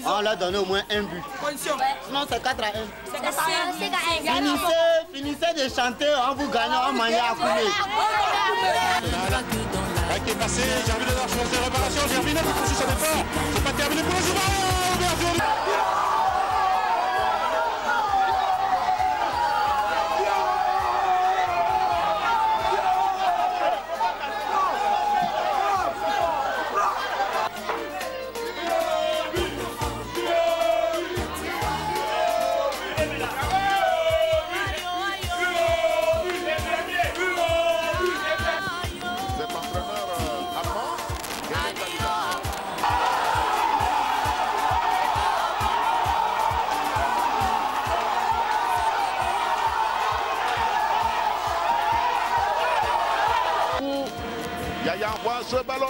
On leur a donné au moins un but. Sinon, c'est 4 à 1. Finissez de chanter, on vous gagne, on mange à couler. Qui est passé, Gervinho dans la chance de réparation, Gervinho qui poursuit son effort. C'est pas terminé pour le joueur. Yaya envoie ce ballon.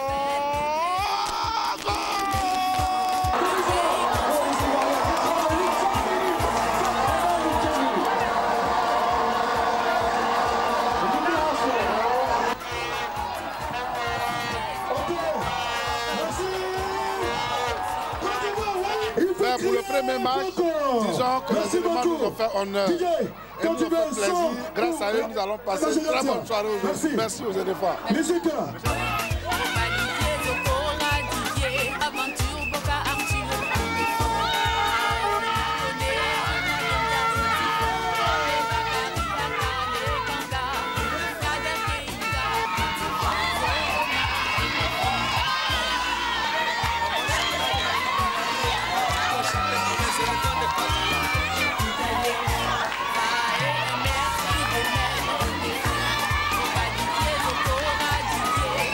Pour le premier match, disons que les éléments nous ont fait honneur et nous ont fait plaisir. Grâce à eux, nous allons passer une très bonne soirée aujourd'hui. Merci aux éléphants.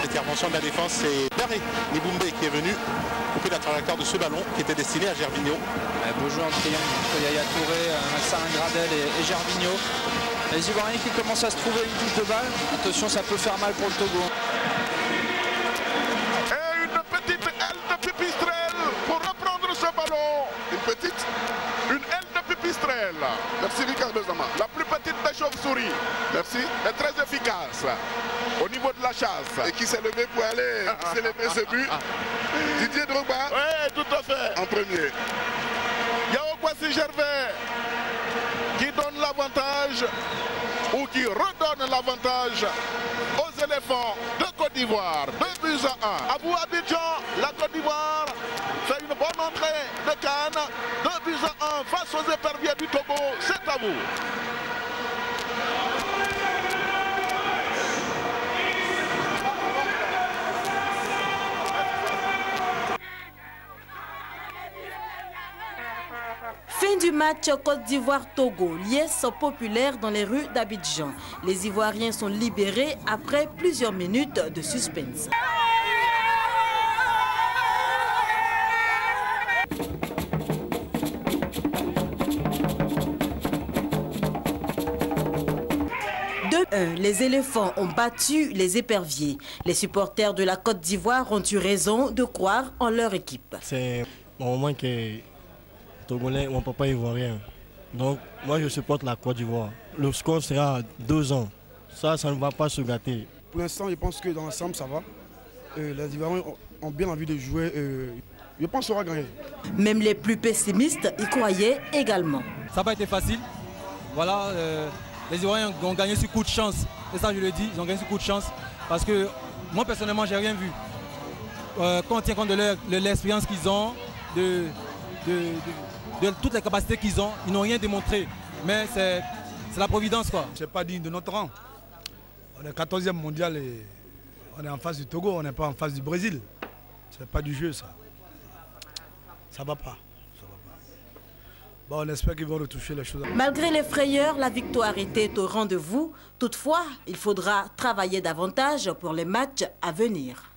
L'intervention de la défense, c'est Daré Nibumbe qui est venu couper la trajectoire de ce ballon qui était destiné à Gervinho. Beau jeu en triangle entre Yaya Touré, Massarin Gradel et Gervinho. Les Ivoiriens qui commencent à se trouver une touche de balle. Attention, ça peut faire mal pour le Togo. Et une petite aile de pipistrelle pour reprendre ce ballon. Une aile de pipistrelle. Merci Ricardo Zama. La plus petite des chauves-souris. Merci. Et très efficace. Au niveau de la chasse. Et qui s'est levé pour aller célébrer ce but. Didier Drogba. Oui, tout à fait. En premier. Yao Kwasi Gervais qui donne l'avantage ou qui redonne l'avantage aux éléphants de Côte d'Ivoire. 2 buts à 1. Abou Abidjan, la Côte d'Ivoire fait une bonne entrée de Cannes. 2 buts à 1 face aux éperviers du Togo. C'est à vous. Fin du match Côte d'Ivoire-Togo, liesse populaire dans les rues d'Abidjan. Les Ivoiriens sont libérés après plusieurs minutes de suspense. Les éléphants ont battu les éperviers. Les supporters de la Côte d'Ivoire ont eu raison de croire en leur équipe. C'est un moment que Togolais, mon papa ivoirien. Donc moi je supporte la Côte d'Ivoire. Le score sera 2-1. Ça ne va pas se gâter. Pour l'instant, je pense que dans l'ensemble, ça va. Les Ivoiriens ont bien envie de jouer. Je pense qu'on va gagner. Même les plus pessimistes y croyaient également. Ça n'a pas été facile. Voilà, les Ivoiriens ont gagné sur coup de chance. Et ça, je le dis, ils ont gagné sur coup de chance. Parce que moi, personnellement, j'ai rien vu. Quand on tient compte de l'expérience qu'ils ont, de toutes les capacités qu'ils ont, ils n'ont rien démontré. Mais c'est la providence, quoi. C'est pas digne de notre rang. On est 14e mondial et on est en face du Togo, on n'est pas en face du Brésil. C'est pas du jeu, ça. Ça va pas. Bon, on espère qu'ils vont retoucher les choses. Malgré les frayeurs, la victoire était au rendez-vous. Toutefois, il faudra travailler davantage pour les matchs à venir.